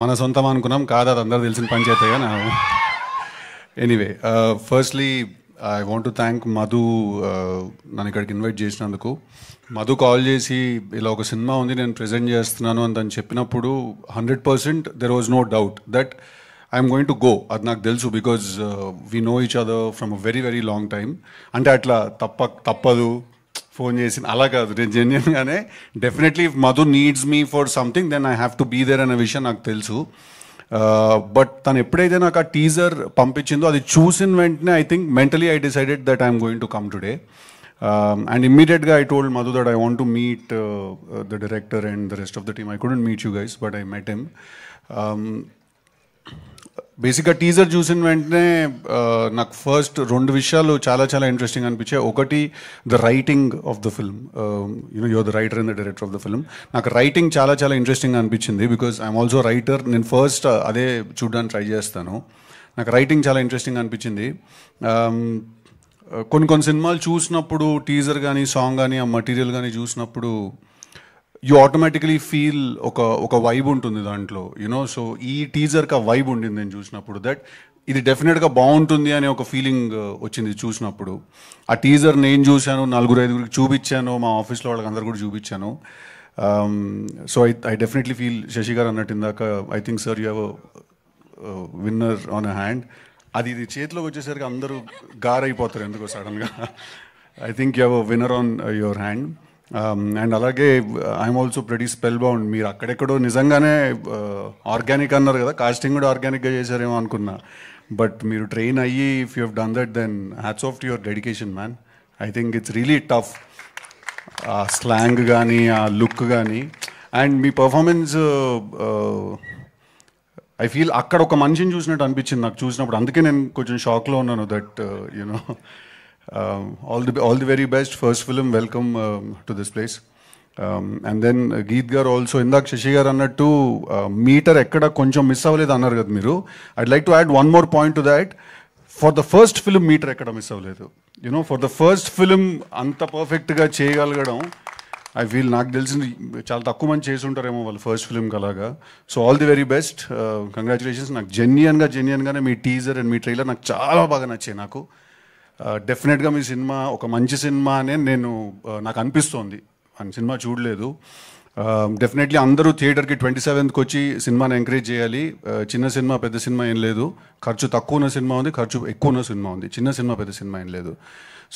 మన సొంతం అనుకున్నాం కాదు, అది అందరూ తెలిసిన పంచాయతీగా నా anyway. Firstly I want to thank Madhu నన్ను ఇక్కడికి ఇన్వైట్ చేసినందుకు. మధు కాల్ చేసి ఇలా ఒక సినిమా ఉంది నేను ప్రజెంట్ చేస్తున్నాను అని తను చెప్పినప్పుడు 100% there was no doubt that I'm going to go. అది నాకు తెలుసు, because we know each other from a very very long time. అంటే అట్లా తప్పదు ఫోన్ చేసి అలా కాదు, నేను జెన్యున్గానే definitely if Madhu needs me for something then I have to be there అనే విషయం నాకు తెలుసు. బట్ తను ఎప్పుడైతే నాకు ఆ టీజర్ పంపించిందో అది చూసిన వెంటనే I think mentally I decided that I'm going to come today. And immediately I told Madhu that I want to meet the director and the rest of the team. I couldn't meet you guys, but I met him. బేసిక్గా teaser చూసిన వెంటనే నాకు first రెండు విషయాలు చాలా చాలా interesting అనిపించాయి. ఒకటి the writing of the film, you are the writer and the director of the film. నాకు రైటింగ్ చాలా చాలా ఇంట్రెస్టింగ్ అనిపించింది, బికాజ్ ఐఎమ్ ఆల్సో రైటర్. నేను ఫస్ట్ అదే చూడడానికి ట్రై చేస్తాను. నాకు రైటింగ్ చాలా ఇంట్రెస్టింగ్ అనిపించింది. కొన్ని సినిమాలు చూసినప్పుడు టీజర్ కానీ సాంగ్ కానీ ఆ మటీరియల్ కానీ చూసినప్పుడు యూ ఆటోమేటికలీ ఫీల్ ఒక వైబ్ ఉంటుంది దాంట్లో, యూనో. సో ఈ టీజర్కి ఆ వైబ్ ఉండింది నేను చూసినప్పుడు, దట్ ఇది డెఫినెట్గా బాగుంటుంది అనే ఒక ఫీలింగ్ వచ్చింది చూసినప్పుడు. ఆ టీజర్ నేను చూశాను, 4-5 చూపించాను, మా ఆఫీస్లో వాళ్ళకి అందరు కూడా చూపించాను. So I definitely feel Shashi garu అన్నట్టు ఇందాక, I think sir you have winner on a hand. అది ఇది చేతిలోకి వచ్చేసరికి అందరూ గారైపోతారు ఎందుకో సడన్గా. I think you have a winner on your hand. And అలాగే I'm also pretty spell bound. మీరు అక్కడెక్కడో నిజంగానే ఆర్గానిక్ అన్నారు కదా, కాస్టింగ్ కూడా ఆర్గానిక్గా చేశారేమో అనుకున్నా. బట్ మీరు ట్రైన్ అయ్యి if you have done that then hats off to your dedication man. I think it's really tough. ఆ స్లాంగ్ కానీ ఆ లుక్ కానీ అండ్ మీ పర్ఫార్మెన్స్, ఐ ఫీల్ అక్కడ ఒక మనిషిని చూసినట్టు అనిపించింది నాకు చూసినప్పుడు. అందుకే నేను కొంచెం షాక్లో ఉన్నాను that you know. All the very best. First film, welcome to this place. And then Geeth గారు ఆల్సో, ఇందాక శశి గారు అన్నట్టు మీటర్ ఎక్కడ కొంచెం మిస్ అవ్వలేదు అన్నారు కదా మీరు. I'd like to add one more point to that. For the first film meter ఎక్కడ మిస్ అవ్వలేదు, you know. For the first film అంత పర్ఫెక్ట్గా చేయగలగడం ఐ ఫీల్, నాకు తెలిసింది చాలా తక్కువ మంది చేసి ఉంటారేమో వాళ్ళు ఫస్ట్ ఫిల్మ్కి అలాగా. So all the very best, congratulations. నాకు జెన్యున్గానే మీ టీజర్ అండ్ మీ ట్రైలర్ నాకు చాలా బాగా నచ్చాయి. నాకు డెఫినెట్గా మీ సినిమా ఒక మంచి సినిమా అనే నాకు అనిపిస్తోంది. అని సినిమా చూడలేదు. డెఫినెట్లీ అందరూ థియేటర్కి 27th వచ్చి సినిమాని ఎంకరేజ్ చేయాలి. చిన్న సినిమా పెద్ద సినిమా ఏం లేదు, ఖర్చు తక్కువ ఉన్న సినిమా ఉంది, ఖర్చు ఎక్కువ ఉన్న సినిమా ఉంది. చిన్న సినిమా పెద్ద సినిమా ఏం లేదు.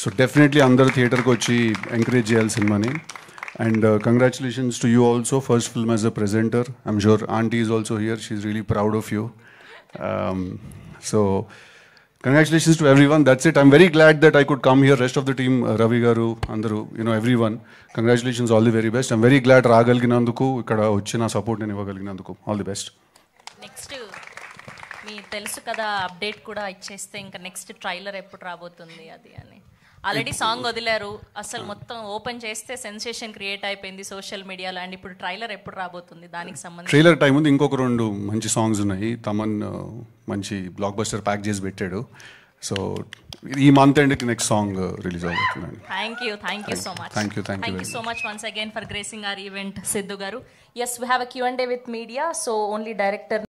సో డెఫినెట్లీ అందరూ థియేటర్కి వచ్చి ఎంకరేజ్ చేయాలి సినిమాని. And congratulations to you also, first film as a presenter. I'm sure Auntie is also here. She's really proud of you. So congratulations to everyone. That's it. I'm very glad that I could come here. Rest of the team, Ravi garu, Andaru, everyone. Congratulations, all the very best. I'm very glad రాగలిగినందుకు, ఇక్కడ వచ్చి నా support నేను ఇవ్వగలిగినందుకు. All the best. Next మీ తెలుసు కదా update కూడా ఇచ్చేస్తే ఇంకా నెక్స్ట్ ట్రైలర్ ఎప్పుడు రాబోతుంది అది అని. ఆల్రెడీ సాంగ్ వదిలారు, అసలు మొత్తం ఓపెన్ చేస్తే సెన్సేషన్ క్రియేట్ అయిపోయింది సోషల్ మీడియాలో. అండ్ ఇప్పుడు ట్రైలర్ ఎప్పుడు రాబోతుంది, దానికి సంబంధించి ట్రైలర్ టైం ఉంది. ఇంకొక 2 మంచి సాంగ్స్ ఉన్నాయి. తమన్ మంచి బ్లాక్ బస్టర్ ప్యాక్ చేసి పెట్టాడు. సో ఈ మంత్ ఎండ్కి నెక్స్ట్ సాంగ్ రిలీజ్ అవుతుంది. Thank you so much. Thank you so much once again for gracing our event Siddhu garu. Yes, we have a Q&A with media. So only director